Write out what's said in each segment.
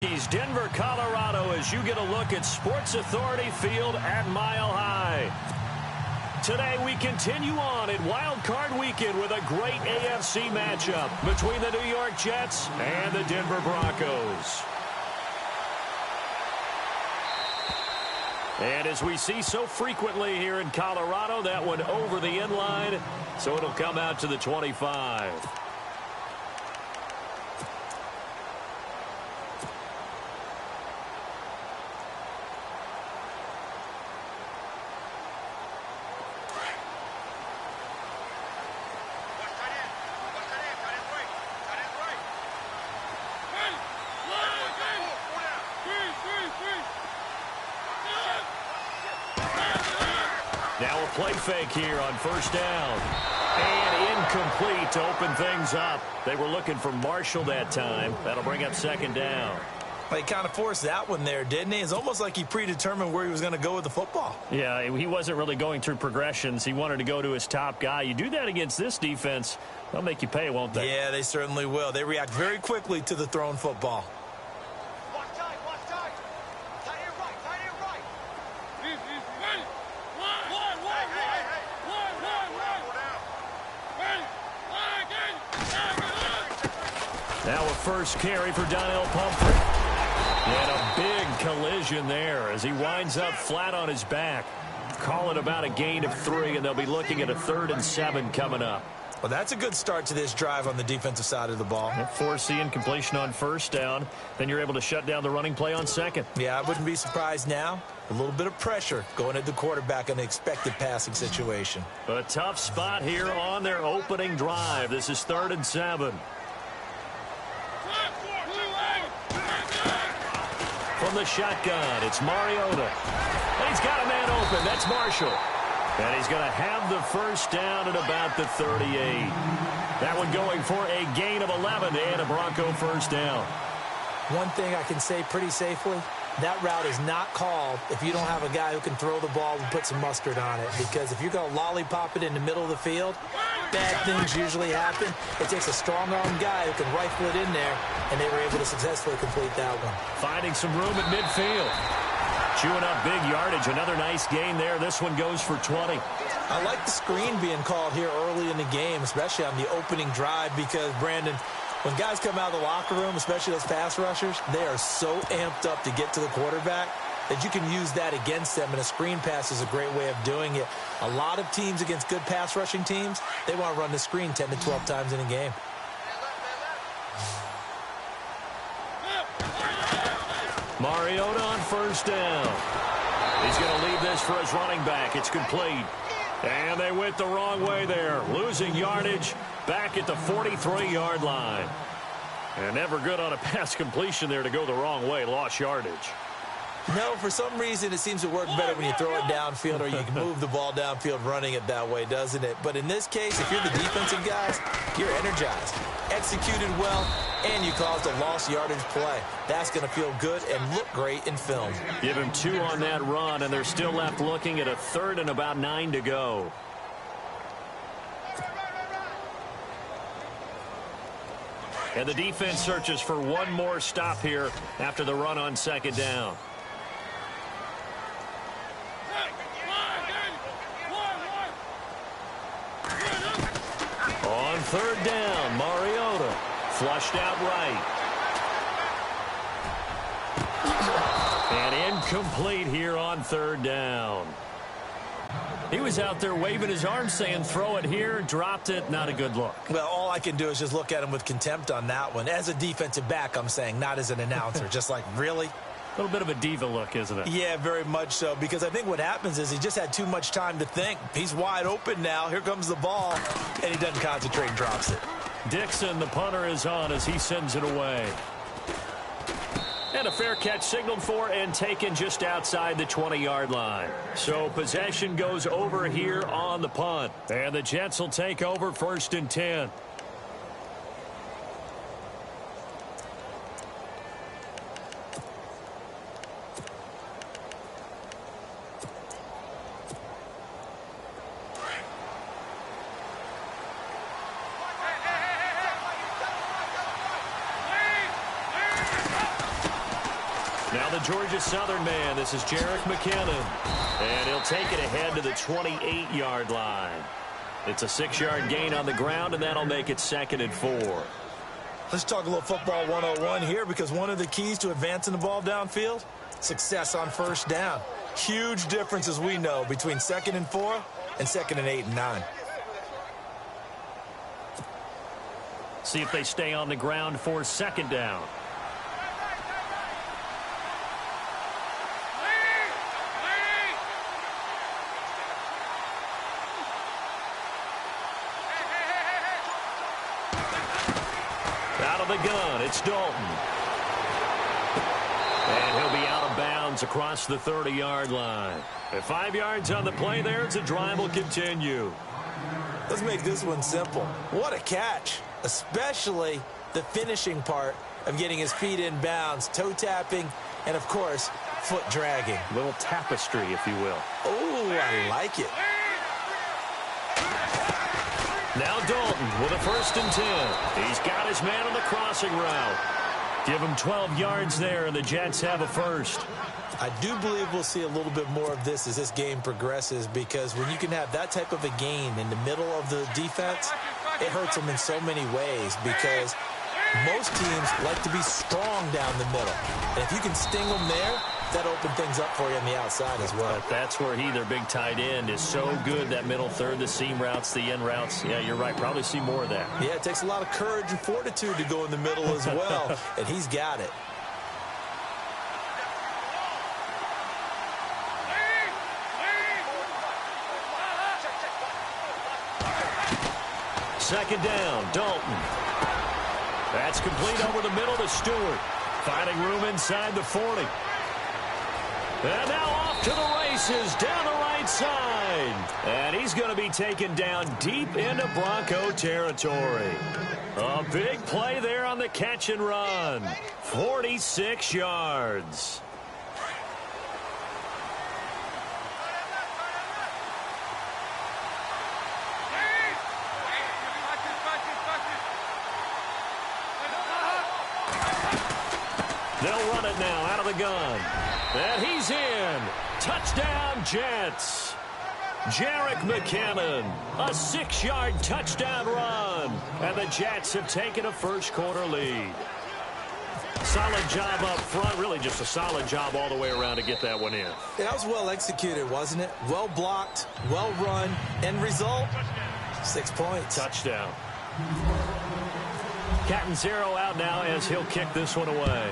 Denver, Colorado, as you get a look at Sports Authority Field at Mile High. Today we continue on in Wild Card Weekend with a great AFC matchup between the New York Jets and the Denver Broncos. And as we see so frequently here in Colorado, that one over the end line, so it'll come out to the 25. Now a play fake here on first down. And incomplete to open things up. They were looking for Marshall that time. That'll bring up second down. He kind of forced that one there, didn't he? It's almost like he predetermined where he was going to go with the football. Yeah, he wasn't really going through progressions. He wanted to go to his top guy. You do that against this defense, they'll make you pay, won't they? Yeah, they certainly will. They react very quickly to the thrown football. Now a first carry for Donnell Pumphrey. And a big collision there as he winds up flat on his back. Call it about a gain of 3, and they'll be looking at a 3rd and 7 coming up. Well, that's a good start to this drive on the defensive side of the ball. Force the incompletion on first down. Then you're able to shut down the running play on second. Yeah, I wouldn't be surprised now. A little bit of pressure going at the quarterback in an expected passing situation. A tough spot here on their opening drive. This is 3rd and 7. From the shotgun, it's Mariota. And he's got a man open. That's Marshall. And he's going to have the first down at about the 38. That one going for a gain of 11 and a Bronco first down. One thing I can say pretty safely, that route is not called if you don't have a guy who can throw the ball and put some mustard on it. Because if you're going to lollipop it in the middle of the field, bad things usually happen. It takes a strong-armed guy who can rifle it in there, and they were able to successfully complete that one. Finding some room at midfield. Chewing up big yardage. Another nice gain there. This one goes for 20. I like the screen being called here early in the game, especially on the opening drive, because, Brandon, when guys come out of the locker room, especially those pass rushers, they are so amped up to get to the quarterback that you can use that against them, and a screen pass is a great way of doing it. A lot of teams against good pass rushing teams, they want to run the screen 10 to 12 times in a game. Mariota on first down. He's going to leave this for his running back. It's complete. And they went the wrong way there. Losing yardage back at the 43-yard line. And never good on a pass completion there to go the wrong way. Lost yardage. No, for some reason, it seems to work better when you throw it downfield or you can move the ball downfield running it that way, doesn't it? But in this case, if you're the defensive guys, you're energized, executed well, and you caused a lost yardage play. That's going to feel good and look great in film. Give him 2 on that run, and they're still left looking at a 3rd and about 9 to go. And the defense searches for one more stop here after the run on second down. On 3rd down, Mariota flushed out right. And incomplete here on 3rd down. He was out there waving his arms saying throw it here, dropped it, not a good look. Well, all I can do is just look at him with contempt on that one. As a defensive back, I'm saying, not as an announcer. Just like, really? A little bit of a diva look, isn't it? Yeah, very much so, because I think what happens is he just had too much time to think. He's wide open now. Here comes the ball, and he doesn't concentrate and drops it. Dixon, the punter, is on as he sends it away. And a fair catch signaled for and taken just outside the 20-yard line. So possession goes over here on the punt. And the Jets will take over 1st and 10. Now the Georgia Southern man, this is Jerick McKinnon. And he'll take it ahead to the 28-yard line. It's a 6-yard gain on the ground, and that'll make it 2nd and 4. Let's talk a little football 101 here, because one of the keys to advancing the ball downfield, success on first down. Huge difference, as we know, between 2nd and 4 and 2nd and 8 and 9. See if they stay on the ground for 2nd down. Out of the gun, it's Dalton. And he'll be out of bounds across the 30-yard line. At 5 yards on the play there, the drive will continue. Let's make this one simple. What a catch, especially the finishing part of getting his feet in bounds, toe tapping, and, of course, foot dragging. A little tapestry, if you will. Oh, I like it. Now Dalton with a 1st and 10. He's got his man on the crossing route. Give him 12 yards there, and the Jets have a first. I do believe we'll see a little bit more of this as this game progresses, because when you can have that type of a gain in the middle of the defense, it hurts them in so many ways, because most teams like to be strong down the middle. And if you can sting them there, that opens things up for you on the outside as well. But that's where their big tight end, is so good, that middle third, the seam routes, the end routes. Yeah, you're right. Probably see more of that. Yeah, it takes a lot of courage and fortitude to go in the middle as well, and he's got it. Second down, Dalton. That's complete over the middle to Stewart. Finding room inside the 40. And now off to the races down the right side. And he's going to be taken down deep into Bronco territory. A big play there on the catch and run. 46 yards. They'll run it now out of the gun. And he's in. Touchdown, Jets. Jerick McKinnon, a 6-yard touchdown run. And the Jets have taken a first-quarter lead. Solid job up front. Really just a solid job all the way around to get that one in. That was well executed, wasn't it? Well blocked, well run. End result, 6 points. Touchdown. Catanzaro out now as he'll kick this one away.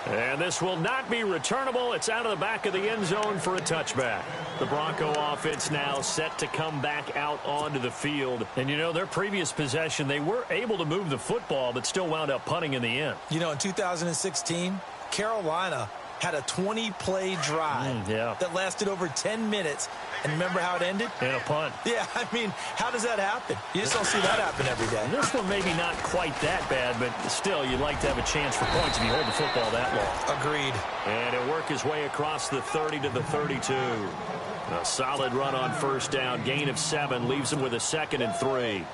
And this will not be returnable. It's out of the back of the end zone for a touchback. The Bronco offense now set to come back out onto the field. And, you know, their previous possession, they were able to move the football, but still wound up punting in the end. You know, in 2016, Carolina had a 20-play drive that lasted over 10 minutes. And remember how it ended? In a punt. Yeah, I mean, how does that happen? You just don't see that happen every day. This one maybe not quite that bad, but still, you'd like to have a chance for points if you hold the football that long. Agreed. And he'll work his way across the 30 to the 32. A solid run on first down. Gain of 7 leaves him with a 2nd and 3.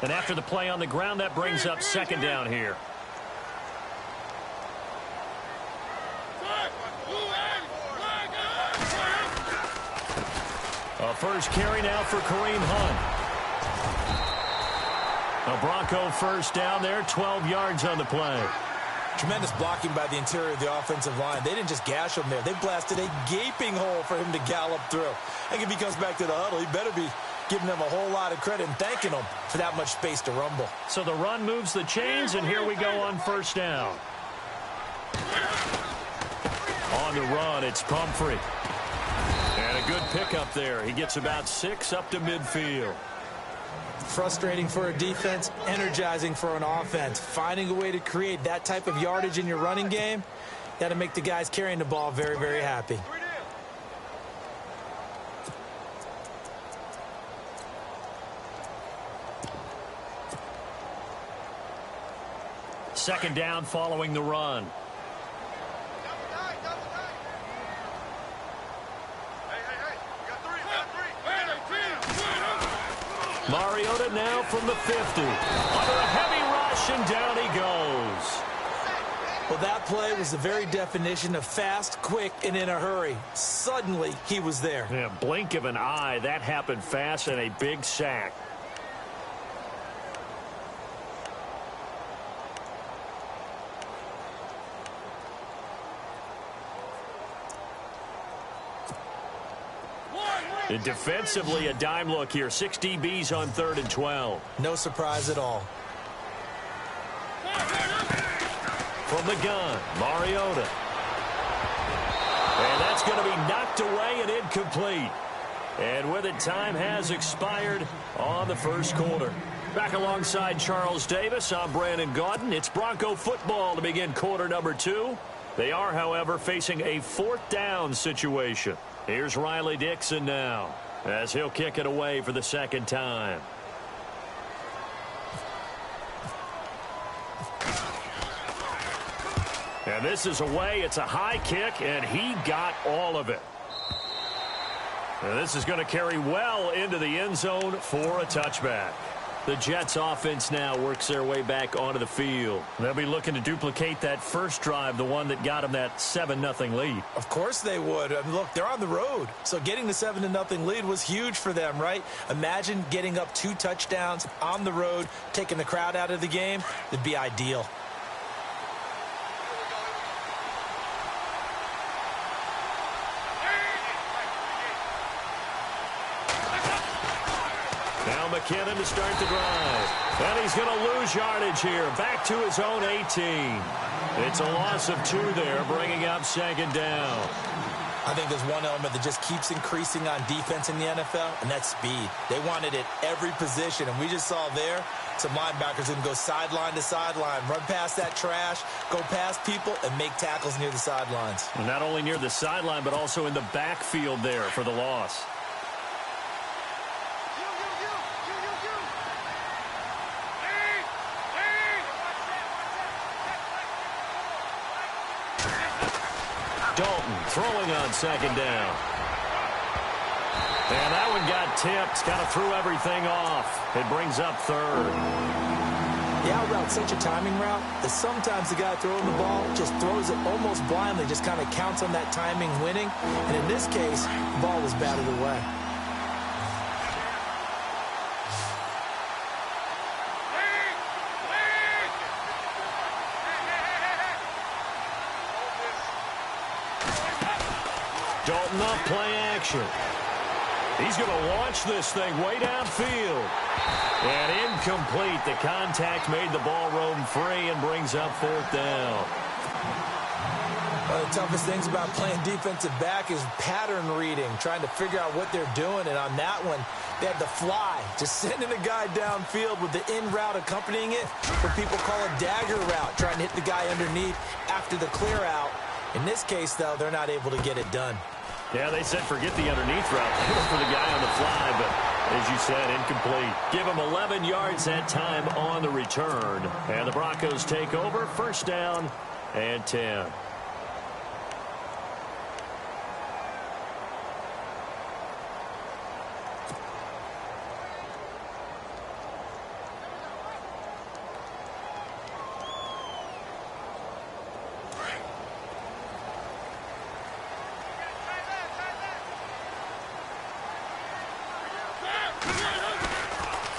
And after the play on the ground, that brings up 2nd down here. A first carry now for Kareem Hunt. A Bronco first down there, 12 yards on the play. Tremendous blocking by the interior of the offensive line. They didn't just gash him there. They blasted a gaping hole for him to gallop through. I think if he comes back to the huddle, he better be giving them a whole lot of credit and thanking them for that much space to rumble. So the run moves the chains, and here we go on first down. On the run, it's Pumphrey. And a good pickup there. He gets about 6 up to midfield. Frustrating for a defense, energizing for an offense. Finding a way to create that type of yardage in your running game, got to make the guys carrying the ball very, very happy. Second down following the run. Mariota now from the 50. Under a heavy rush, and down he goes. Well, that play was the very definition of fast, quick, and in a hurry. Suddenly, he was there. Yeah, blink of an eye. That happened fast, and a big sack. And defensively, a dime look here. 6 DBs on 3rd and 12. No surprise at all. From the gun, Mariota. And that's going to be knocked away and incomplete. And with it, time has expired on the first quarter. Back alongside Charles Davis, I'm Brandon Gaudin. It's Bronco football to begin quarter number 2. They are, however, facing a 4th down situation. Here's Riley Dixon now, as he'll kick it away for the 2nd time. And this is away. It's a high kick, and he got all of it. And this is going to carry well into the end zone for a touchback. The Jets offense now works their way back onto the field. They'll be looking to duplicate that first drive, the one that got them that 7-0 lead. Of course they would. I mean, look, they're on the road. So getting the 7-0 lead was huge for them, right? Imagine getting up 2 touchdowns on the road, taking the crowd out of the game. It'd be ideal. Now McKinnon to start the drive. And he's going to lose yardage here. Back to his own 18. It's a loss of 2 there, bringing up 2nd down. I think there's one element that just keeps increasing on defense in the NFL, and that's speed. They want it at every position, and we just saw there some linebackers who can go sideline to sideline, run past that trash, go past people, and make tackles near the sidelines. And not only near the sideline, but also in the backfield there for the loss. Dalton throwing on 2nd down. And that one got tipped. Kind of threw everything off. It brings up 3rd. The out route, such a timing route, that sometimes the guy throwing the ball just throws it almost blindly, just kind of counts on that timing winning. And in this case, the ball was batted away. Dalton up, play action. He's going to launch this thing way downfield. And incomplete. The contact made the ball roam free and brings up 4th down. One of the toughest things about playing defensive back is pattern reading, trying to figure out what they're doing. And on that one, they had the fly, just sending a guy downfield with the in route accompanying it. What people call a dagger route, trying to hit the guy underneath after the clear out. In this case, though, they're not able to get it done. Yeah, they said forget the underneath route. For the guy on the fly, but as you said, incomplete. Give him 11 yards that time on the return. And the Broncos take over, 1st down and 10.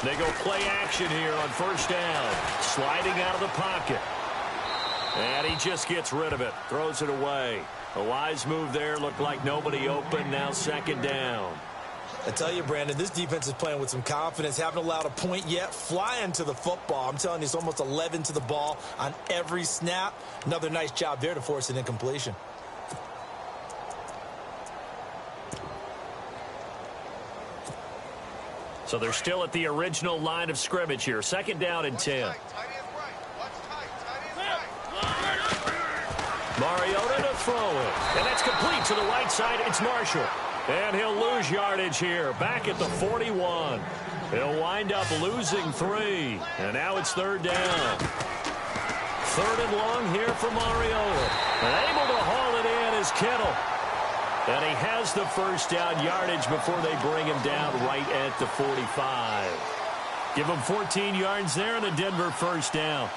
They go play action here on 1st down. Sliding out of the pocket. And he just gets rid of it. Throws it away. A wise move there. Looked like nobody open. Now 2nd down. I tell you, Brandon, this defense is playing with some confidence. Haven't allowed a point yet. Flying to the football. I'm telling you, it's almost 11 to the ball on every snap. Another nice job there to force an incompletion. So they're still at the original line of scrimmage here. 2nd down and 10. Mariota to throw it. And that's complete to the right side. It's Marshall. And he'll lose yardage here. Back at the 41. He'll wind up losing 3. And now it's 3rd down. 3rd and long here for Mariota. And able to haul it in is Kittle. And he has the 1st down yardage before they bring him down right at the 45. Give them 14 yards there and a Denver first down.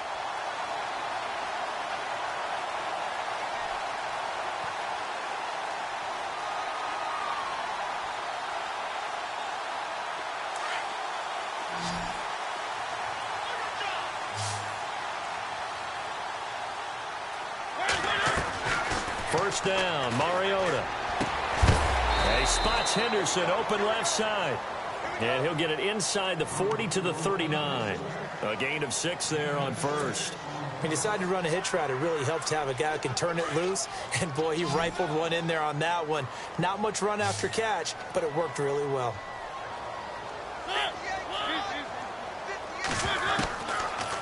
First down, Mariota. And he spots Henderson open left side. And he'll get it inside the 40 to the 39. A gain of 6 there on first. He decided to run a hitch route. It really helps to have a guy who can turn it loose. And, boy, he rifled one in there on that one. Not much run after catch, but it worked really well.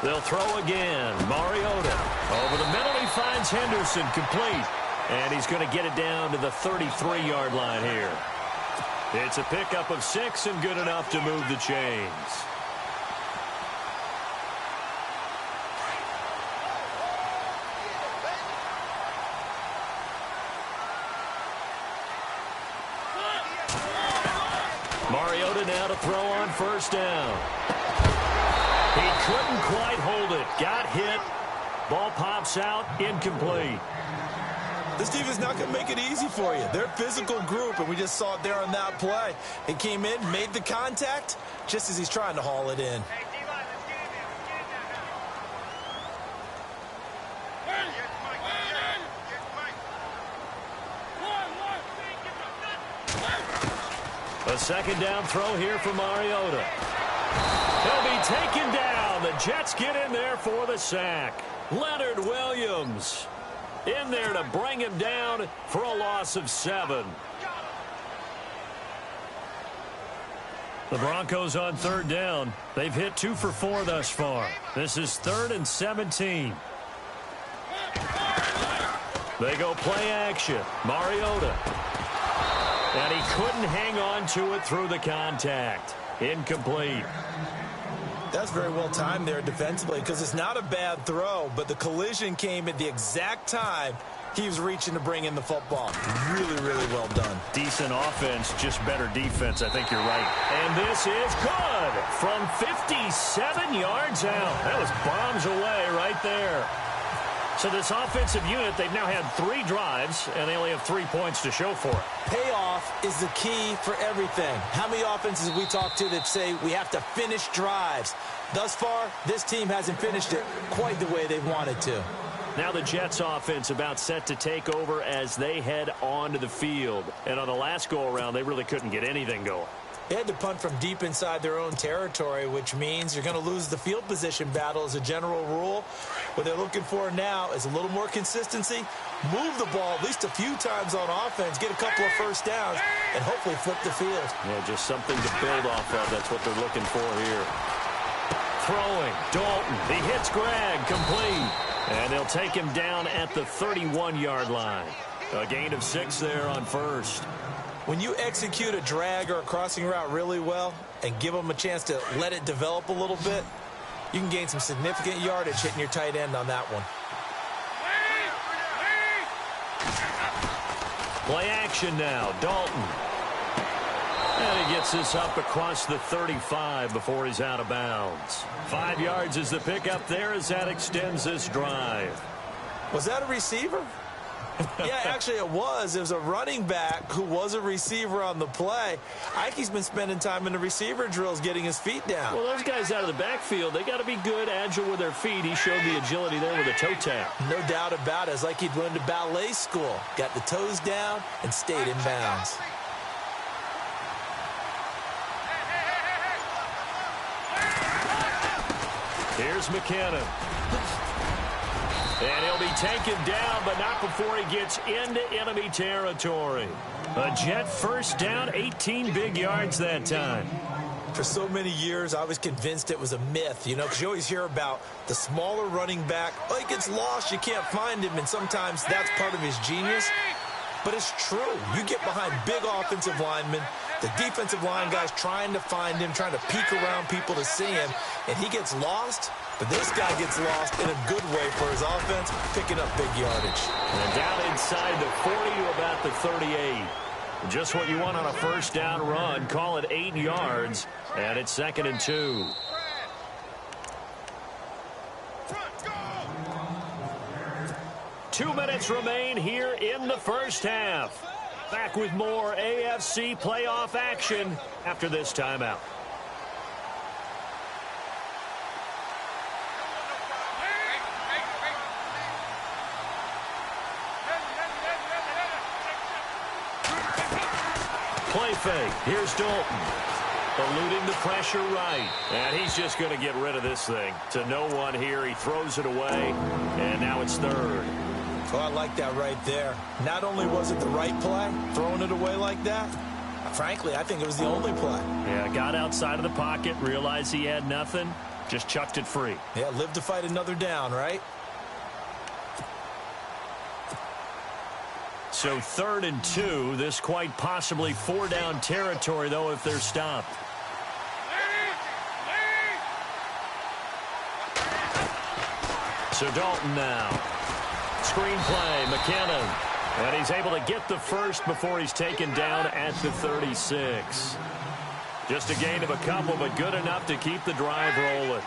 They'll throw again. Mariota. Over the middle, he finds Henderson complete. And he's going to get it down to the 33-yard line here. It's a pickup of 6 and good enough to move the chains. Mariota now to throw on first down. He couldn't quite hold it. Got hit. Ball pops out. Incomplete. This defense is not going to make it easy for you. They're a physical group, and we just saw it there on that play. He came in, made the contact, just as he's trying to haul it in. A second down throw here for Mariota. He'll be taken down. The Jets get in there for the sack. Leonard Williams in there to bring him down for a loss of 7. The Broncos on third down. They've hit 2 for 4 thus far. This is 3rd and 17. They go play action. Mariota. And he couldn't hang on to it through the contact. Incomplete. That's very well timed there defensively because it's not a bad throw, but the collision came at the exact time he was reaching to bring in the football. Really, really well done. Decent offense, just better defense. I think you're right. And this is good from 57 yards out. That was bombs away right there. So this offensive unit, they've now had 3 drives, and they only have 3 points to show for it. Payoff is the key for everything. How many offenses have we talked to that say we have to finish drives? Thus far, this team hasn't finished it quite the way they wanted to. Now the Jets offense about set to take over as they head onto the field. And on the last go-around, they really couldn't get anything going. They had to punt from deep inside their own territory, which means you're going to lose the field position battle as a general rule. What they're looking for now is a little more consistency, move the ball at least a few times on offense, get a couple of first downs, and hopefully flip the field. Yeah, just something to build off of. That's what they're looking for here. Throwing, Dalton. He hits Greg, complete. And they'll take him down at the 31-yard line. A gain of 6 there on first. When you execute a drag or a crossing route really well and give them a chance to let it develop a little bit, you can gain some significant yardage hitting your tight end on that one. Play action now, Dalton. And he gets this up across the 35 before he's out of bounds. 5 yards is the pickup there as that extends this drive. Was that a receiver? Yeah, actually it was. It was a running back who was a receiver on the play. Ike's been spending time in the receiver drills getting his feet down. Well, those guys out of the backfield, they got to be good, agile with their feet. He showed the agility there with a toe tap. No doubt about it. It's like he'd went to ballet school. Got the toes down and stayed in bounds. Here's McKinnon. And he'll be taken down, but not before he gets into enemy territory. A Jet first down, 18 big yards that time. For so many years, I was convinced it was a myth, you know, because you always hear about the smaller running back. Oh, he gets lost, you can't find him, and sometimes that's part of his genius. But it's true. You get behind big offensive linemen, the defensive line guys trying to find him, trying to peek around people to see him, and he gets lost. But this guy gets lost in a good way for his offense, picking up big yardage. And down inside the 40 to about the 38. Just what you want on a first down run. Call it 8 yards, and it's 2nd and 2. 2 minutes remain here in the first half. Back with more AFC playoff action after this timeout. Play fake. Here's Dalton. Eluding the pressure right. And he's just going to get rid of this thing. To no one here. He throws it away. And now it's third. Oh, I like that right there. Not only was it the right play, throwing it away like that, frankly, I think it was the only play. Yeah, got outside of the pocket, realized he had nothing, just chucked it free. Yeah, live to fight another down, right? So 3rd and 2. This quite possibly 4-down territory, though, if they're stopped. So Dalton now. Screen play, McKinnon. And he's able to get the first before he's taken down at the 36. Just a gain of a couple, but good enough to keep the drive rolling.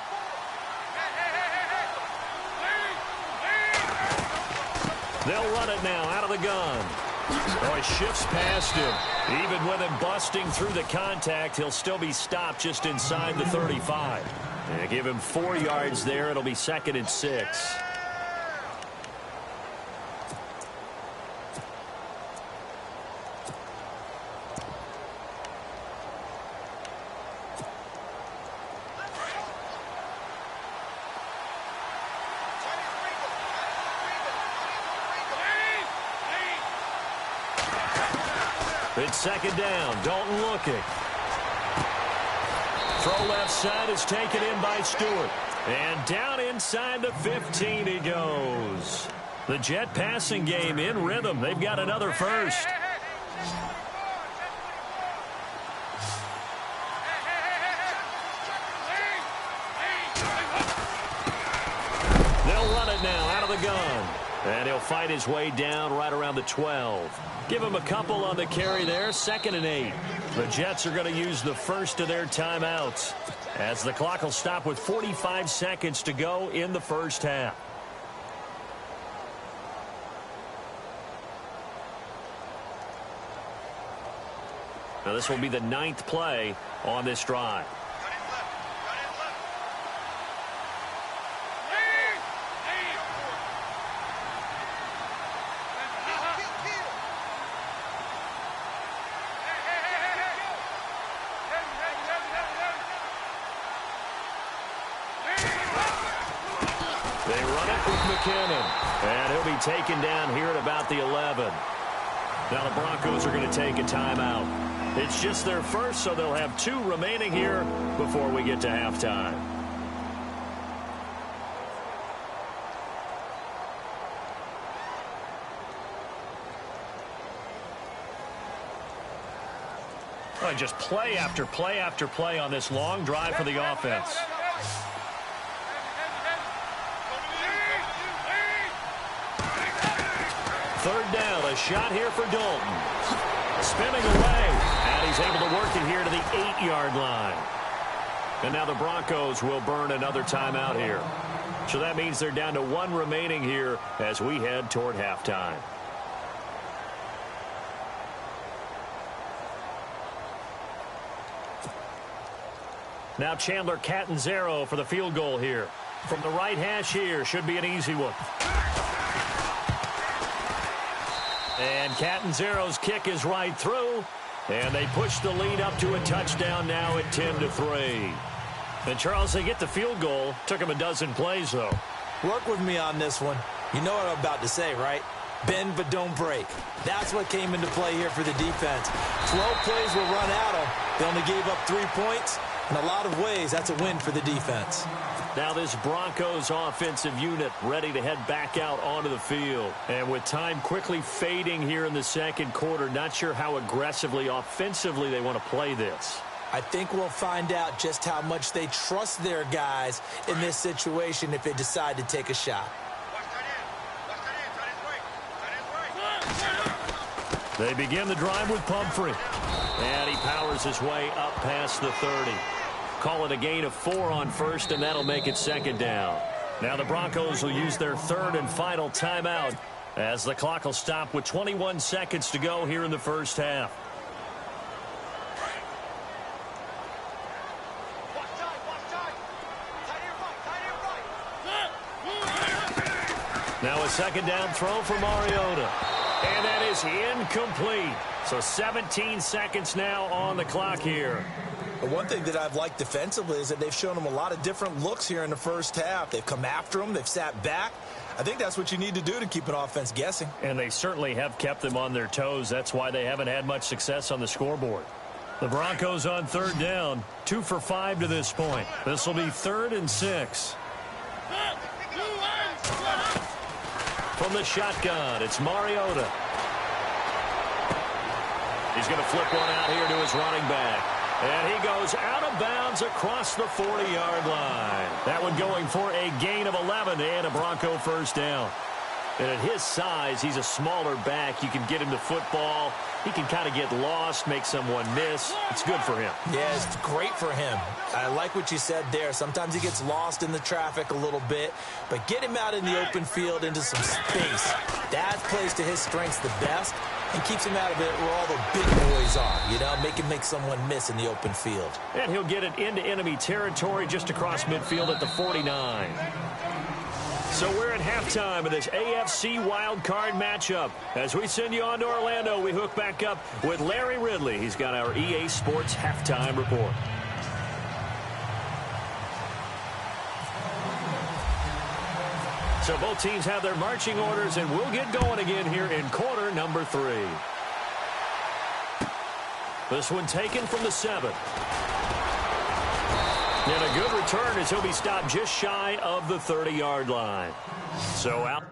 They'll run it now out of the gun. Oh, he shifts past him. Even with him busting through the contact, he'll still be stopped just inside the 35. And give him 4 yards there. It'll be 2nd and 6. It's 2nd down. Dalton looking. Throw left side is taken in by Stewart. And down inside the 15 he goes. The Jet passing game in rhythm. They've got another first. They'll run it now out of the gun. And he'll fight his way down right around the 12. Give him a couple on the carry there. 2nd and 8. The Jets are going to use the first of their timeouts as the clock will stop with 45 seconds to go in the first half. Now this will be the 9th play on this drive. And he'll be taken down here at about the 11. Now the Broncos are going to take a timeout. It's just their first, so they'll have 2 remaining here before we get to halftime. Well, just play after play after play on this long drive for the offense. 3rd down, a shot here for Dalton. Spinning away, and he's able to work it here to the 8-yard line. And now the Broncos will burn another timeout here. So that means they're down to 1 remaining here as we head toward halftime. Now Chandler Catanzaro for the field goal here. From the right hash here, should be an easy one. And Catanzaro's kick is right through. And they push the lead up to a touchdown now at 10-3. And, Charles, they get the field goal. Took them a dozen plays, though. Work with me on this one. You know what I'm about to say, right? Bend but don't break. That's what came into play here for the defense. 12 plays were run at them. They only gave up 3 points. In a lot of ways, that's a win for the defense. Now this Broncos offensive unit ready to head back out onto the field. And with time quickly fading here in the second quarter, not sure how aggressively, offensively they want to play this. I think we'll find out just how much they trust their guys in this situation if they decide to take a shot. They begin the drive with Pumphrey. And he powers his way up past the 30. Call it a gain of 4 on first, and that'll make it 2nd down. Now the Broncos will use their 3rd and final timeout as the clock will stop with 21 seconds to go here in the first half. Now a second down throw for Mariota. And that is incomplete. So 17 seconds now on the clock here. But one thing that I've liked defensively is that they've shown them a lot of different looks here in the first half. They've come after them. They've sat back. I think that's what you need to do to keep an offense guessing. And they certainly have kept them on their toes. That's why they haven't had much success on the scoreboard. The Broncos on third down, 2 for 5 to this point. This will be 3rd and 6. From the shotgun, it's Mariota. He's going to flip one out here to his running back. And he goes out of bounds across the 40-yard line. That one going for a gain of 11 and a Bronco first down. And at his size, he's a smaller back. You can get him the football. He can kind of get lost, make someone miss. It's good for him. Yeah, it's great for him. I like what you said there. Sometimes he gets lost in the traffic a little bit, but get him out in the open field into some space. That plays to his strengths the best and keeps him out of it where all the big boys are, you know, make someone miss in the open field. And he'll get it into enemy territory just across midfield at the 49. So we're at halftime of this AFC wildcard matchup. As we send you on to Orlando, we hook back up with Larry Ridley. He's got our EA Sports halftime report. So both teams have their marching orders, and we'll get going again here in quarter number 3. This one taken from the 7. And a good return as he'll be stopped just shy of the 30-yard line. So out.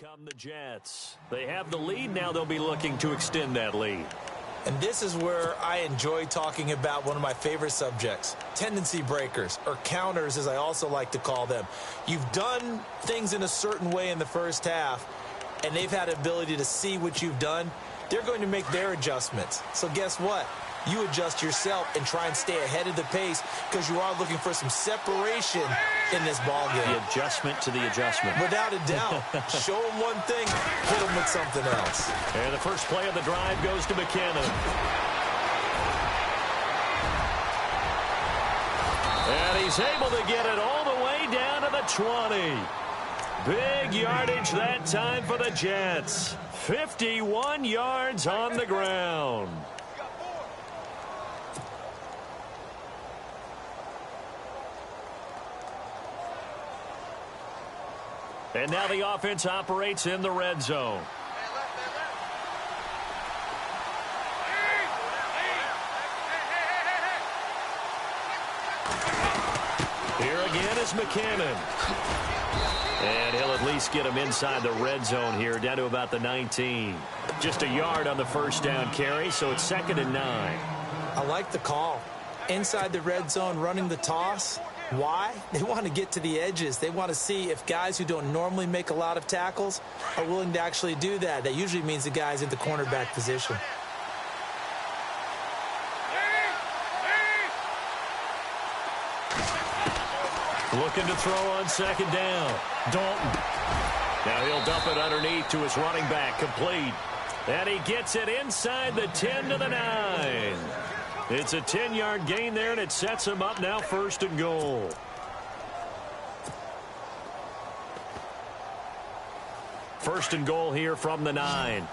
come the Jets. They have the lead. Now they'll be looking to extend that lead. And this is where I enjoy talking about one of my favorite subjects, tendency breakers, or counters as I also like to call them. You've done things in a certain way in the first half, and they've had the ability to see what you've done. They're going to make their adjustments. So guess what? You adjust yourself and try and stay ahead of the pace because you are looking for some separation in this ballgame. The adjustment to the adjustment. Without a doubt. Show them one thing, hit them with something else. And the first play of the drive goes to McKinnon. And he's able to get it all the way down to the 20. Big yardage that time for the Jets. 51 yards on the ground. And now the offense operates in the red zone. Here again is McKinnon. And he'll at least get him inside the red zone here, down to about the 19. Just a yard on the first down carry, so it's 2nd and 9. I like the call. Inside the red zone, running the toss. Why? They want to get to the edges. They want to see if guys who don't normally make a lot of tackles are willing to actually do that. That usually means the guy's in the cornerback position. Looking to throw on 2nd down. Dalton. Now he'll dump it underneath to his running back. Complete. And he gets it inside the 10 to the 9. It's a 10-yard gain there, and it sets him up now 1st and goal. First and goal here from the 9.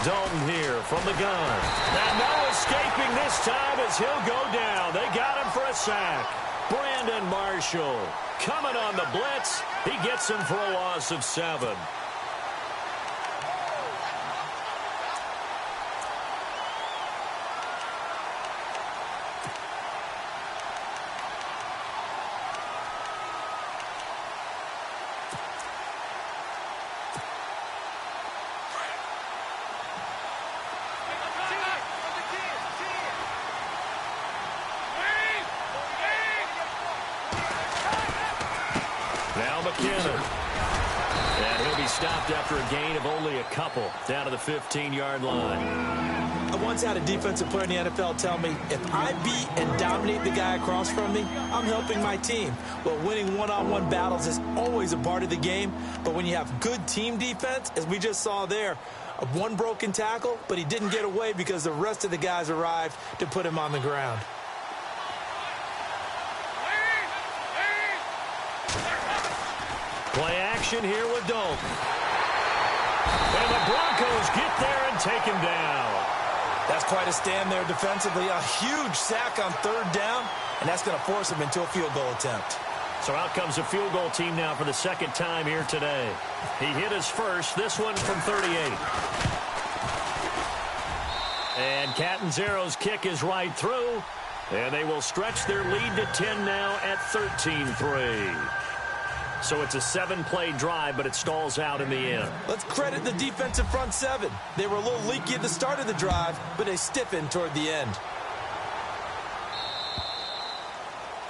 Dalton here from the gun. And no escaping this time as he'll go down. They got him for a sack. Brandon Marshall coming on the blitz. He gets him for a loss of 7. Now McKinnon. And he'll be stopped after a gain of only a couple down to the 15-yard line. I once had a defensive player in the NFL tell me, if I beat and dominate the guy across from me, I'm helping my team. Well, winning one-on-one battles is always a part of the game, but when you have good team defense, as we just saw there, one broken tackle, but he didn't get away because the rest of the guys arrived to put him on the ground. Play action here with Dalton. And the Broncos get there and take him down. That's quite a stand there defensively. A huge sack on 3rd down, and that's going to force him into a field goal attempt. So out comes a field goal team now for the 2nd time here today. He hit his first, this one from 38. And Catanzaro's kick is right through, and they will stretch their lead to 10 now at 13-3. So it's a 7-play drive, but it stalls out in the end. Let's credit the defensive front 7. They were a little leaky at the start of the drive, but they stiffened toward the end.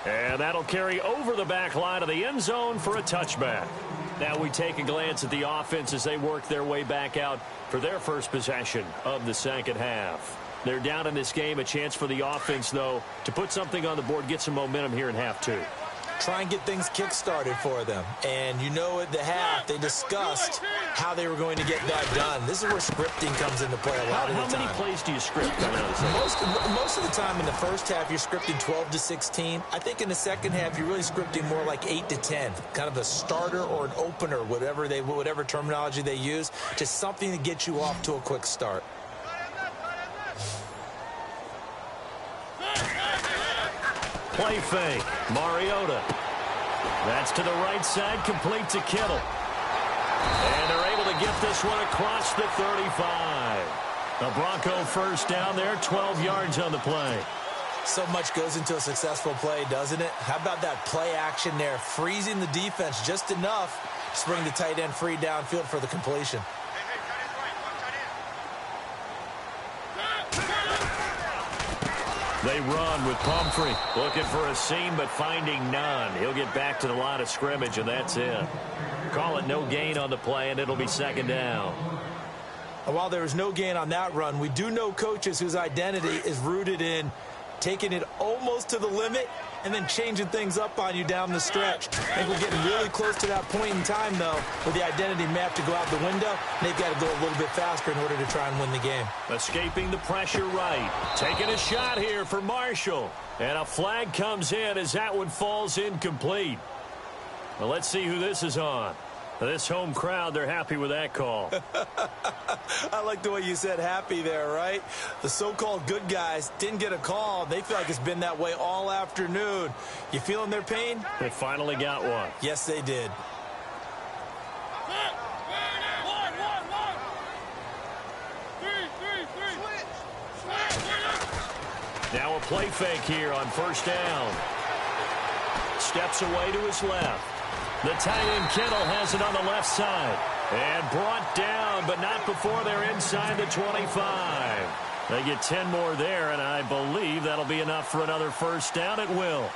And that'll carry over the back line of the end zone for a touchback. Now we take a glance at the offense as they work their way back out for their first possession of the 2nd half. They're down in this game. A chance for the offense, though, to put something on the board, get some momentum here in half 2. Try and get things kick-started for them. And you know at the half, they discussed how they were going to get that done. This is where scripting comes into play a lot of the time. How many plays do you script? Most of the time in the first half, you're scripting 12 to 16. I think in the second half, you're really scripting more like 8 to 10. Kind of a starter or an opener, whatever terminology they use. Just something to get you off to a quick start. Play fake. Mariota. That's to the right side, complete to Kittle. And they're able to get this one across the 35. A Bronco first down there, 12 yards on the play. So much goes into a successful play, doesn't it? How about that play action there, freezing the defense just enough to bring the tight end free downfield for the completion. They run with Pumphrey, looking for a seam but finding none. He'll get back to the line of scrimmage, and that's it. Call it no gain on the play, and it'll be second down. And while there was no gain on that run, we do know coaches whose identity is rooted in taking it almost to the limit and then changing things up on you down the stretch. I think we're getting really close to that point in time, though, where the identity may have to go out the window, and they've got to go a little bit faster in order to try and win the game. Escaping the pressure right. Taking a shot here for Marshall. And a flag comes in as that one falls incomplete. Well, let's see who this is on. This home crowd, they're happy with that call. I like the way you said happy there, right? The so-called good guys didn't get a call. They feel like it's been that way all afternoon. You feeling their pain? They finally got one. Yes, they did. Now a play fake here on first down. Steps away to his left. The tight end Kittle has it on the left side. And brought down, but not before they're inside the 25. They get 10 more there, and I believe that'll be enough for another first down. It will.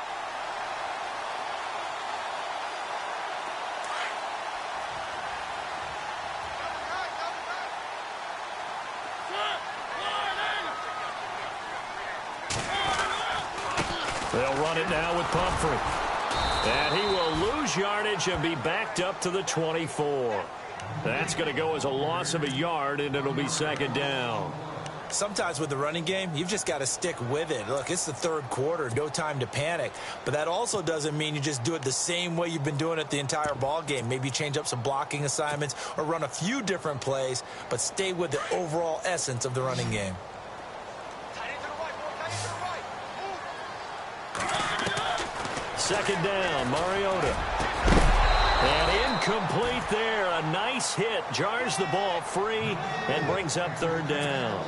They'll run it now with Pumphrey. And he will lose yardage and be backed up to the 24. That's going to go as a loss of a yard, and it'll be second down. Sometimes with the running game, you've just got to stick with it. Look, it's the third quarter, no time to panic. But that also doesn't mean you just do it the same way you've been doing it the entire ball game. Maybe change up some blocking assignments or run a few different plays, but stay with the overall essence of the running game. Second down, Mariota. And incomplete there. A nice hit. Jars the ball free and brings up third down.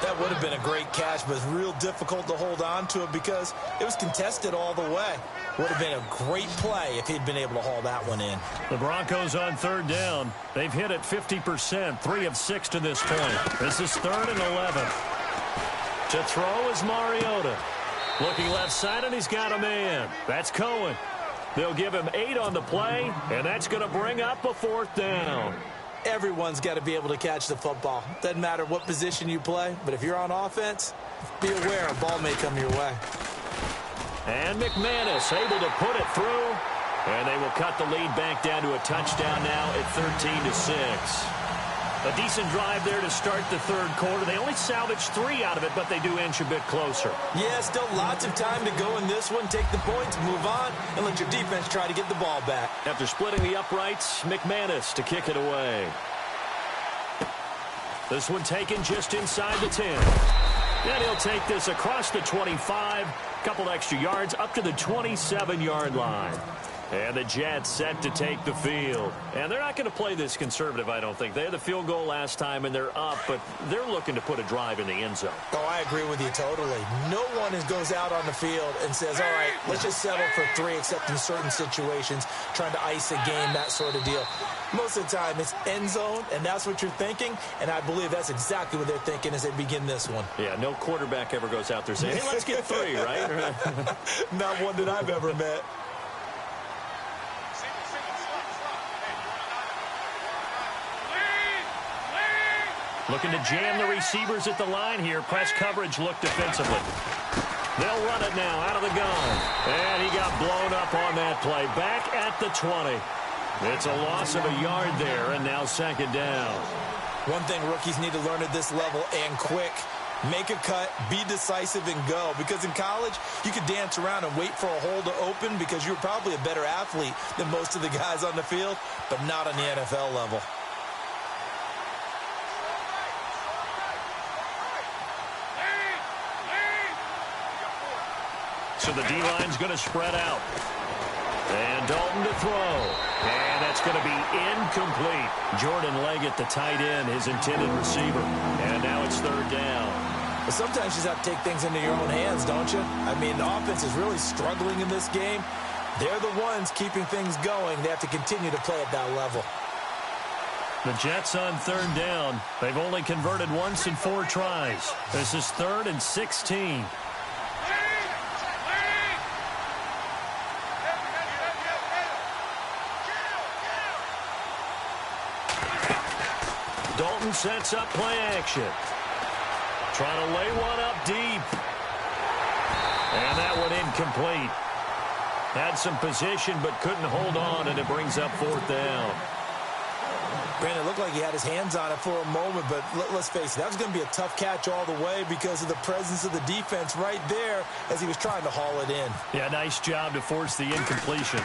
That would have been a great catch, but it's real difficult to hold on to it because it was contested all the way. Would have been a great play if he'd been able to haul that one in. The Broncos on third down. They've hit it 50%, 3 of 6 to this point. This is 3rd and 11. To throw is Mariota. Looking left side, and he's got a man. That's Cohen. They'll give him 8 on the play, and that's going to bring up a 4th down. Everyone's got to be able to catch the football. Doesn't matter what position you play, but if you're on offense, be aware a ball may come your way. And McManus able to put it through, and they will cut the lead back down to a touchdown now at 13-6. A decent drive there to start the third quarter. They only salvaged 3 out of it, but they do inch a bit closer. Yeah, still lots of time to go in this one. Take the points, move on, and let your defense try to get the ball back. After splitting the uprights, McManus to kick it away. This one taken just inside the 10. And he'll take this across the 25, couple extra yards up to the 27-yard line. And the Jets set to take the field. And they're not going to play this conservative, I don't think. They had the field goal last time, and they're up, but they're looking to put a drive in the end zone. Oh, I agree with you totally. No one goes out on the field and says, all right, let's just settle for 3, except in certain situations, trying to ice a game, that sort of deal. Most of the time, it's end zone, and that's what you're thinking, and I believe that's exactly what they're thinking as they begin this one. Yeah, no quarterback ever goes out there saying, hey, let's get 3, right? Not one that I've ever met. Looking to jam the receivers at the line here. Press coverage look defensively. They'll run it now out of the gun. And he got blown up on that play. Back at the 20. It's a loss of a yard there, and now second down. One thing rookies need to learn at this level, and quick. Make a cut, be decisive, and go. Because in college, you could dance around and wait for a hole to open because you're probably a better athlete than most of the guys on the field, but not on the NFL level. So the D-line's going to spread out. And Dalton to throw. And that's going to be incomplete. Jordan Leggett, the tight end, his intended receiver. And now it's third down. But sometimes you just have to take things into your own hands, don't you? I mean, the offense is really struggling in this game. They're the ones keeping things going. They have to continue to play at that level. The Jets on third down. They've only converted once in 4 tries. This is 3rd and 16. Dalton sets up play action. Trying to lay one up deep. And that one incomplete. Had some position but couldn't hold on, and it brings up 4th down. Brandon, it looked like he had his hands on it for a moment, but let's face it, that was going to be a tough catch all the way because of the presence of the defense right there as he was trying to haul it in. Yeah, nice job to force the incompletion.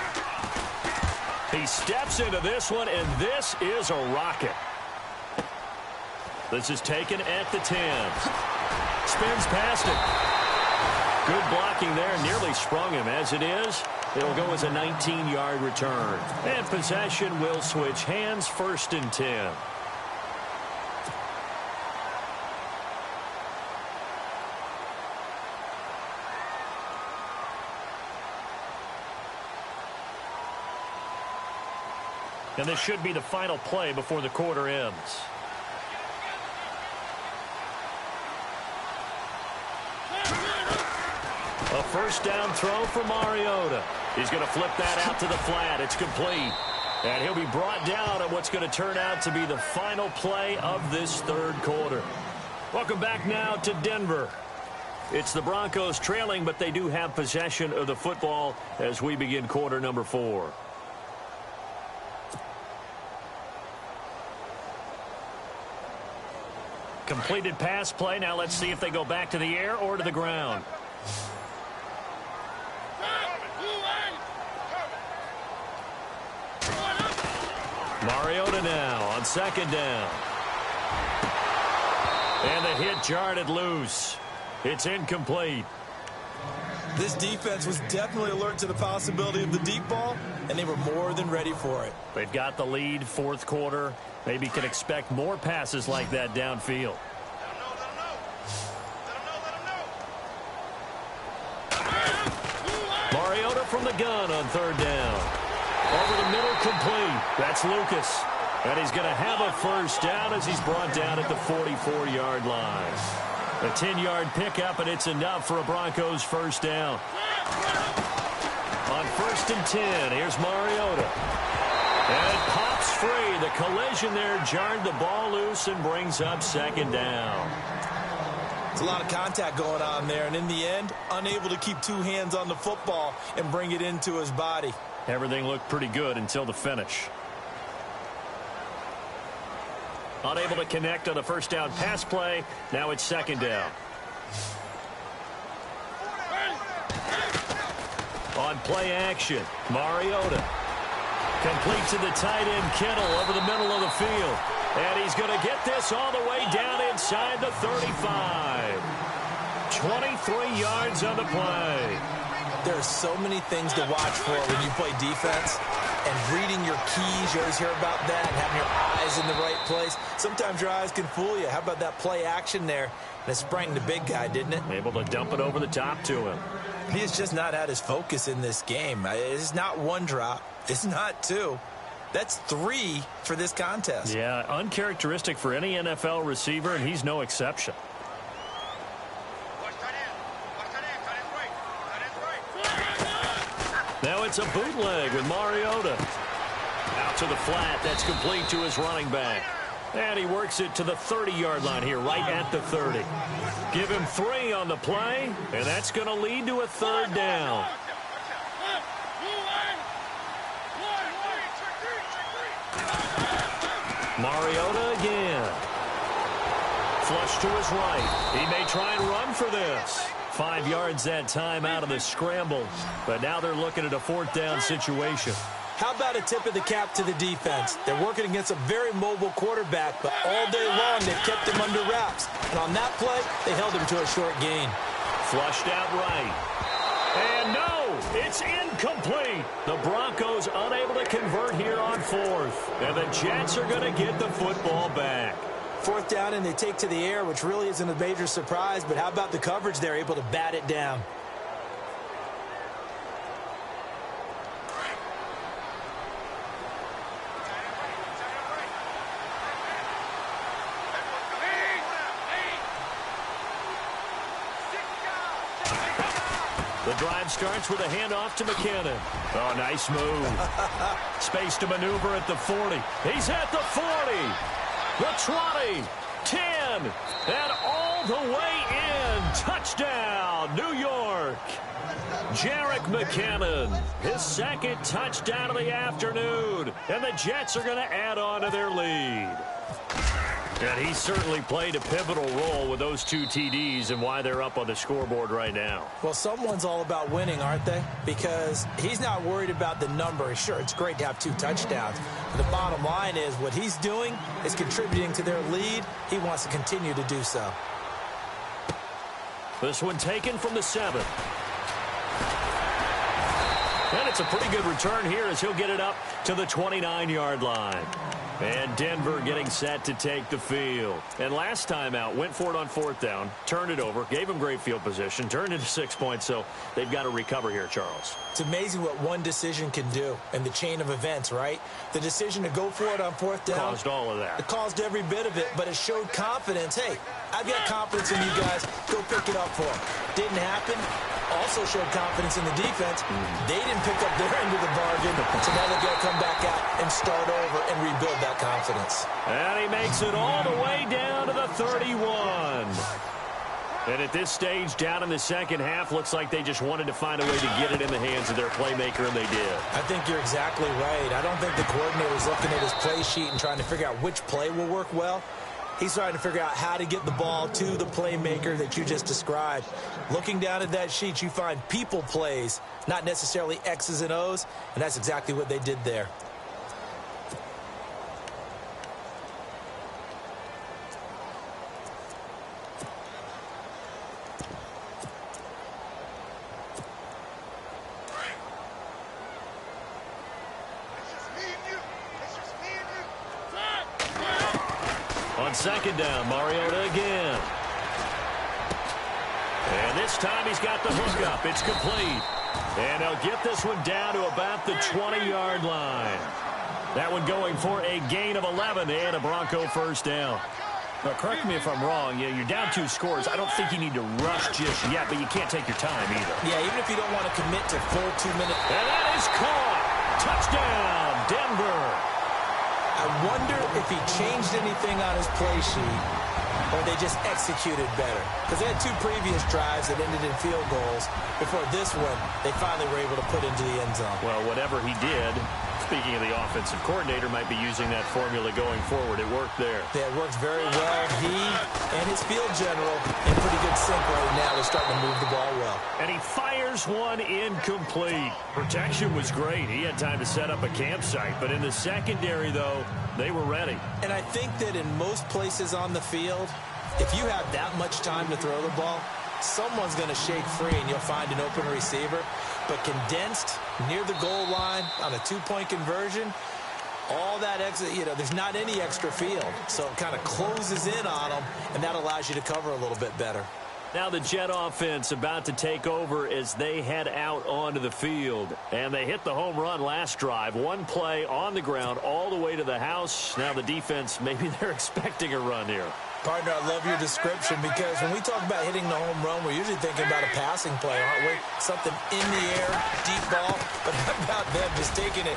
He steps into this one, and this is a rocket. This is taken at the 10. Spins past it. Good blocking there, nearly sprung him. As it is, it'll go as a 19-yard return. And possession will switch hands, 1st and 10. And this should be the final play before the quarter ends. A 1st down throw for Mariota. He's going to flip that out to the flat. It's complete. And he'll be brought down at what's going to turn out to be the final play of this 3rd quarter. Welcome back now to Denver. It's the Broncos trailing, but they do have possession of the football as we begin quarter number 4. Completed pass play. Now let's see if they go back to the air or to the ground. Mariota now on 2nd down. And the hit jarred it loose. It's incomplete. This defense was definitely alert to the possibility of the deep ball, and they were more than ready for it. They've got the lead, 4th quarter. Maybe can expect more passes like that downfield. Mariota from the gun on 3rd down. Over the middle, complete. That's Lucas. And he's going to have a 1st down as he's brought down at the 44-yard line. A 10-yard pickup, and it's enough for a Broncos 1st down. On 1st and 10, here's Mariota. And it pops free. The collision there jarred the ball loose and brings up 2nd down. It's a lot of contact going on there, and in the end, unable to keep 2 hands on the football and bring it into his body. Everything looked pretty good until the finish. Unable to connect on the 1st down pass play. Now it's 2nd down. On play action, Mariota. Complete to the tight end, Kittle, over the middle of the field. And he's going to get this all the way down inside the 35. 23 yards on the play. There are so many things to watch for when you play defense. And reading your keys, you always hear about that, and having your eyes in the right place. Sometimes your eyes can fool you. How about that play action there? And it sprang the big guy, didn't it? Able to dump it over the top to him. He has just not had his focus in this game. It's not 1 drop. It's not 2. That's 3 for this contest. Yeah, uncharacteristic for any NFL receiver, and he's no exception. Now it's a bootleg with Mariota. Out to the flat. That's complete to his running back. And he works it to the 30-yard line here, right at the 30. Give him 3 on the play, and that's going to lead to a 3rd down. Mariota again. Flush to his right. He may try and run for this. 5 yards that time out of the scramble. But now they're looking at a 4th down situation. How about a tip of the cap to the defense? They're working against a very mobile quarterback, but all day long they've kept him under wraps. And on that play, they held him to a short gain. Flushed out right. And no, it's incomplete. The Broncos unable to convert here on fourth. And the Jets are going to get the football back. Fourth down, and they take to the air, which really isn't a major surprise. But how about the coverage? They're able to bat it down. The drive starts with a handoff to McKinnon. Oh, nice move. Space to maneuver at the 40. He's at the 40. The 20. 10. And all the way in. Touchdown, New York. Jerick McKinnon, his second touchdown of the afternoon. And the Jets are going to add on to their lead. And he certainly played a pivotal role with those two TDs and why they're up on the scoreboard right now. Well, someone's all about winning, aren't they? Because he's not worried about the number. Sure, it's great to have 2 touchdowns. But the bottom line is what he's doing is contributing to their lead. He wants to continue to do so. This one taken from the 7. And it's a pretty good return here as he'll get it up to the 29-yard line. And Denver getting set to take the field. And last time out, went for it on fourth down, turned it over, gave him great field position, turned into 6 points, so they've got to recover here, Charles. It's amazing what one decision can do in the chain of events, right? The decision to go for it on fourth down. Caused all of that. It caused every bit of it, but it showed confidence. Hey, I've got confidence in you guys. Go pick it up for them. Didn't happen. Also showed confidence in the defense. They didn't pick up their end of the bargain, so now they've got to come back out and start over and rebuild that confidence. And he makes it all the way down to the 31. And at this stage, down in the second half, looks like they just wanted to find a way to get it in the hands of their playmaker, and they did. I think you're exactly right. I don't think the coordinator's looking at his play sheet and trying to figure out which play will work well. He's trying to figure out how to get the ball to the playmaker that you just described. Looking down at that sheet, you find people plays, not necessarily X's and O's, and that's exactly what they did there. Second down, Mariota again. And this time he's got the hook up. It's complete. And he'll get this one down to about the 20-yard line. That one going for a gain of 11 and a Bronco first down. Now, correct me if I'm wrong. Yeah, you're down 2 scores. I don't think you need to rush just yet, but you can't take your time either. Yeah, even if you don't want to commit to full 2 minutes. And that is caught. Touchdown, Denver. I wonder if he changed anything on his play sheet or they just executed better. Because they had 2 previous drives that ended in field goals. Before this one, they finally were able to put into the end zone. Well, whatever he did, speaking of the offensive coordinator, might be using that formula going forward. It worked there. Yeah, it worked very well. He and his field general in pretty good sync right now. They're starting to move the ball well. And he fires one incomplete. Protection was great. He had time to set up a campsite. But in the secondary, though, they were ready. And I think that in most places on the field, if you have that much time to throw the ball, someone's going to shake free and you'll find an open receiver. But condensed near the goal line on a 2-point conversion, all that extra, there's not any extra field. So it kind of closes in on them, and that allows you to cover a little bit better. Now the Jet offense about to take over as they head out onto the field. And they hit the home run last drive. 1 play on the ground all the way to the house. Now the defense, maybe they're expecting a run here. Partner, I love your description because when we talk about hitting the home run, we're usually thinking about a passing play, aren't we? Something in the air, deep ball. But how about them just taking it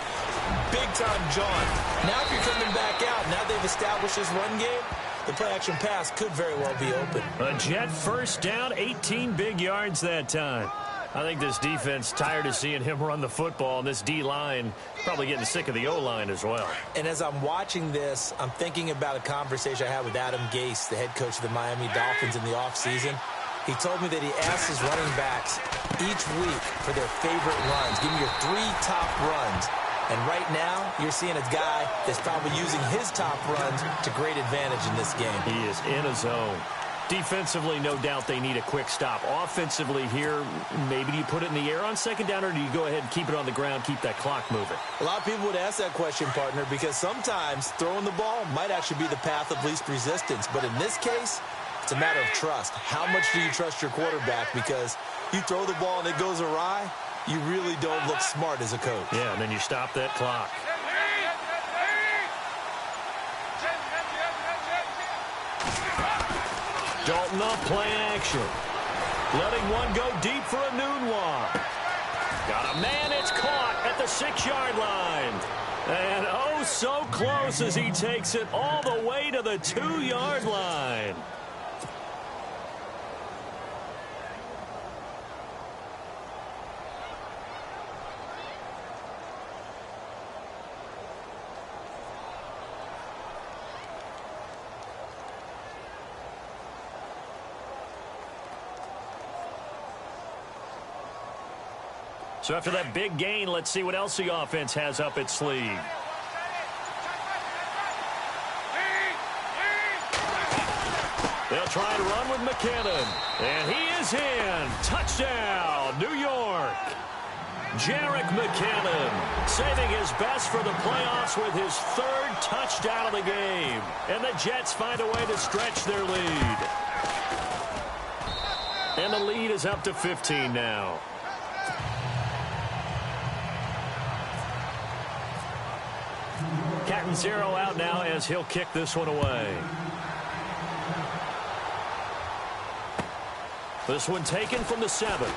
big-time jaunt? Now if you're coming back out, now they've established this run game, the play-action pass could very well be open. A Jet first down, 18 big yards that time. I think this defense tired of seeing him run the football, and this D-line probably getting sick of the O-line as well. And as I'm watching this, I'm thinking about a conversation I had with Adam Gase, the head coach of the Miami Dolphins in the offseason. He told me that he asked his running backs each week for their favorite runs. Give me your 3 top runs. And right now, you're seeing a guy that's probably using his top runs to great advantage in this game. He is in a zone. Defensively, no doubt they need a quick stop. Offensively here, maybe do you put it in the air on second down, or do you go ahead and keep it on the ground, keep that clock moving? A lot of people would ask that question, partner, because sometimes throwing the ball might actually be the path of least resistance. But in this case, it's a matter of trust. How much do you trust your quarterback? Because you throw the ball and it goes awry, you really don't look smart as a coach. Yeah, and then you stop that clock. Dalton off play action. Letting one go deep for a noon walk. Got a man, it's caught at the 6-yard line. And oh, so close as he takes it all the way to the 2-yard line. So after that big gain, let's see what else the offense has up its sleeve. They'll try and run with McKinnon. And he is in. Touchdown, New York. Jerick McKinnon saving his best for the playoffs with his 3rd touchdown of the game. And the Jets find a way to stretch their lead. And the lead is up to 15 now. Cat and 0 out now as he'll kick this one away. This one taken from the 7.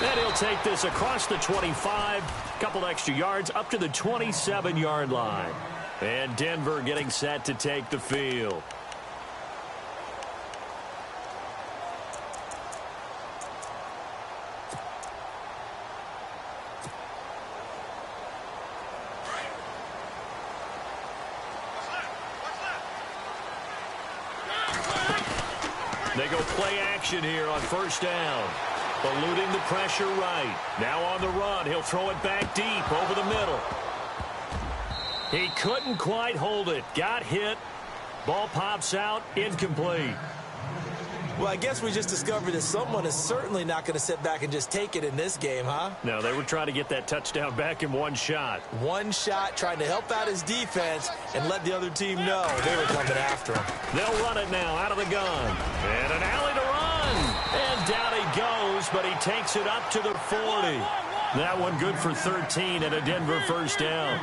And he'll take this across the 25. Couple extra yards up to the 27-yard line. And Denver getting set to take the field. They go play action here on 1st down. Eluding the pressure right. Now on the run. He'll throw it back deep over the middle. He couldn't quite hold it. Got hit. Ball pops out. Incomplete. Well, I guess we just discovered that someone is certainly not going to sit back and just take it in this game, huh? No, they were trying to get that touchdown back in one shot. One shot, trying to help out his defense and let the other team know they were coming after him. They'll run it now out of the gun. And an alley to run. And down he goes, but he takes it up to the 40. That one good for 13 and a Denver 1st down.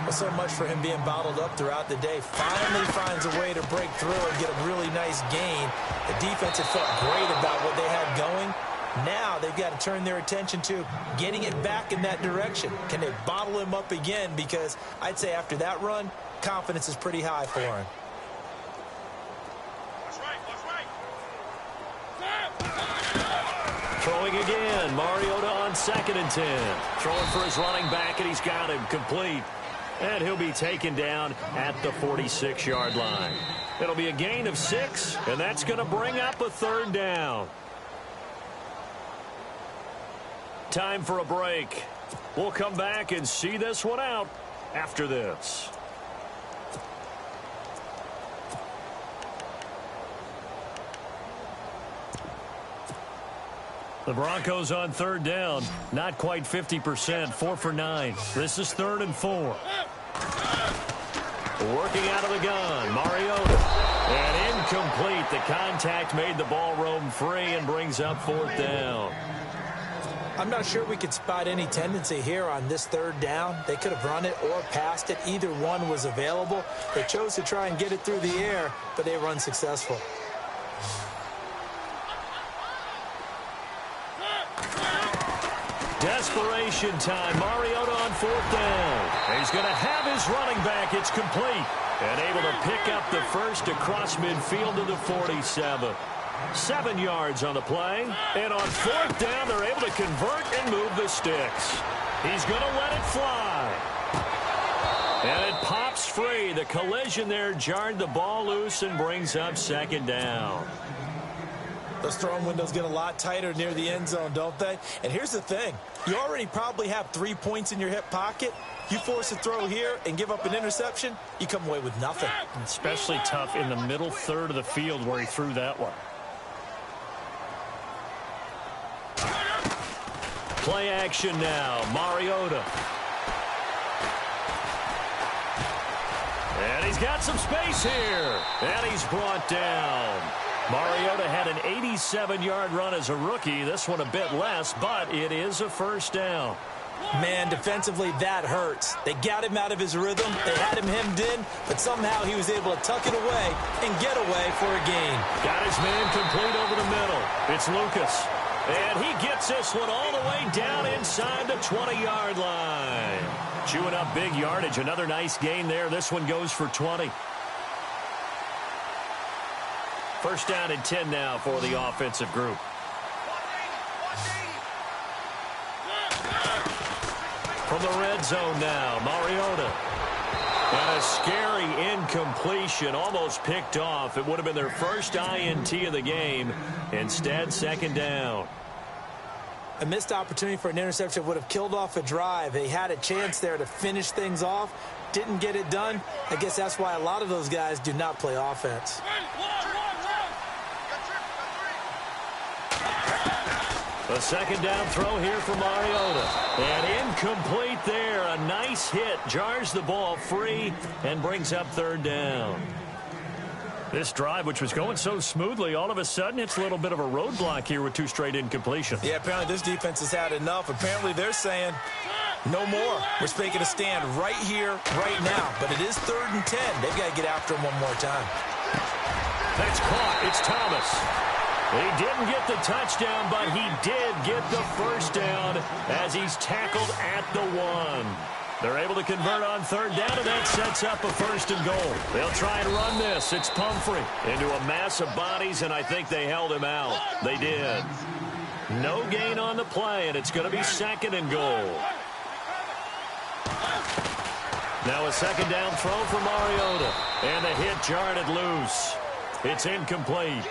Well, so much for him being bottled up throughout the day. Finally finds a way to break through and get a really nice gain. The defense had felt great about what they had going. Now they've got to turn their attention to getting it back in that direction. Can they bottle him up again? Because I'd say after that run, confidence is pretty high for him. Throwing again. Mariota on 2nd and 10. Throwing for his running back, and he's got him complete. And he'll be taken down at the 46-yard line. It'll be a gain of 6, and that's going to bring up a 3rd down. Time for a break. We'll come back and see this one out after this. The Broncos on 3rd down. Not quite 50%. 4 for 9. This is 3rd and 4. Working out of the gun. Mariota. And incomplete. The contact made the ball roam free and brings up 4th down. I'm not sure we could spot any tendency here on this 3rd down. They could have run it or passed it. Either one was available. They chose to try and get it through the air, but they were unsuccessful. Desperation time. Mariota on 4th down. He's going to have his running back. It's complete. And able to pick up the first across midfield to the 47. 7 yards on the play. And on 4th down, they're able to convert and move the sticks. He's going to let it fly. And it pops free. The collision there jarred the ball loose and brings up 2nd down. Those throwing windows get a lot tighter near the end zone, don't they? And here's the thing. You already probably have 3 points in your hip pocket. You force a throw here and give up an interception, you come away with nothing. Especially tough in the middle third of the field where he threw that one. Play action now. Mariota. And he's got some space here. And he's brought down. Mariota had an 87-yard run as a rookie. This one a bit less, but it is a first down. Man, defensively, that hurts. They got him out of his rhythm. They had him hemmed in, but somehow he was able to tuck it away and get away for a gain. Got his man complete over the middle. It's Lucas. And he gets this one all the way down inside the 20-yard line. Chewing up big yardage. Another nice gain there. This one goes for 20. First down and 10 now for the offensive group. From the red zone now, Mariota. And a scary incompletion, almost picked off. It would have been their first INT of the game. Instead, second down. A missed opportunity for an interception would have killed off a drive. They had a chance there to finish things off. Didn't get it done. I guess that's why a lot of those guys do not play offense. A second down throw here for Mariota. And incomplete there. A nice hit. Jars the ball free and brings up third down. This drive, which was going so smoothly, all of a sudden it's a little bit of a roadblock here with 2 straight incompletions. Yeah, apparently this defense has had enough. Apparently they're saying no more. We're making a stand right here, right now. But it is 3rd and 10. They've got to get after him one more time. That's caught. It's Thomas. He didn't get the touchdown, but he did get the first down as he's tackled at the 1. They're able to convert on third down, and that sets up a first and goal. They'll try and run this. It's Pumphrey into a mass of bodies, and I think they held him out. They did. No gain on the play, and it's going to be second and goal. Now a second down throw for Mariota, and the hit jarred it loose. It's incomplete.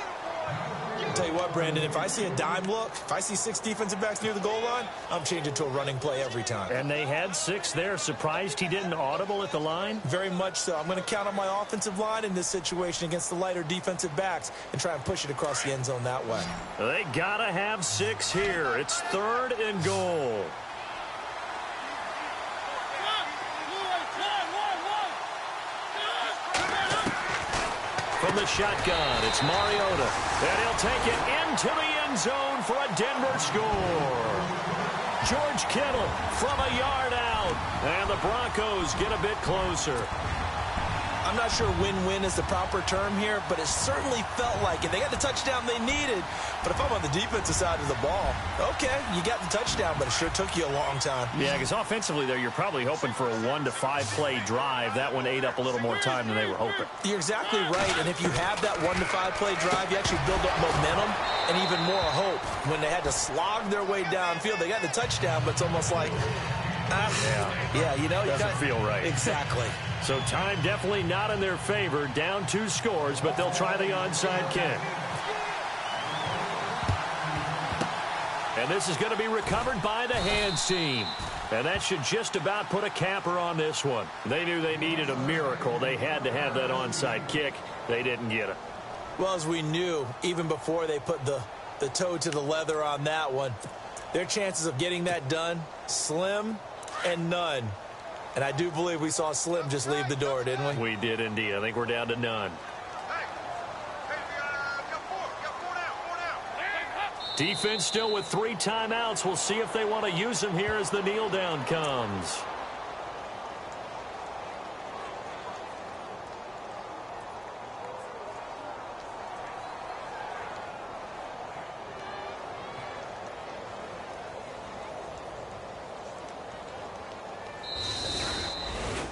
I'll tell you what, Brandon, if I see a dime look, if I see 6 defensive backs near the goal line, I'm changing to a running play every time. And they had 6 there. Surprised he didn't audible at the line? Very much so. I'm going to count on my offensive line in this situation against the lighter defensive backs and try and push it across the end zone that way. They got to have 6 here. It's 3rd and goal. From the shotgun, it's Mariota. And he'll take it into the end zone for a Denver score. George Kittle from a yard out. And the Broncos get a bit closer. I'm not sure win-win is the proper term here, but it certainly felt like it. They got the touchdown they needed. But if I'm on the defensive side of the ball, okay, you got the touchdown, but it sure took you a long time. Yeah, because offensively there, you're probably hoping for a 1 to 5 play drive. That one ate up a little more time than they were hoping. You're exactly right, and if you have that 1 to 5 play drive, you actually build up momentum and even more hope. When they had to slog their way downfield, they got the touchdown, but it's almost like, yeah, you know, doesn't feel right. Exactly. So time definitely not in their favor. Down 2 scores, but they'll try the onside kick. And this is going to be recovered by the hands team. And that should just about put a capper on this one. They knew they needed a miracle. They had to have that onside kick. They didn't get it. Well, as we knew, even before they put the toe to the leather on that one, their chances of getting that done, slim and none. And I do believe we saw Slim just leave the door, didn't we? We did indeed. I think we're down to none. Defense still with 3 timeouts. We'll see if they want to use them here as the kneel down comes.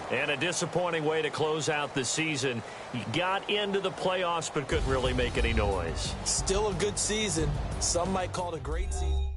And a disappointing way to close out the season. You got into the playoffs but couldn't really make any noise. Still a good season. Some might call it a great season.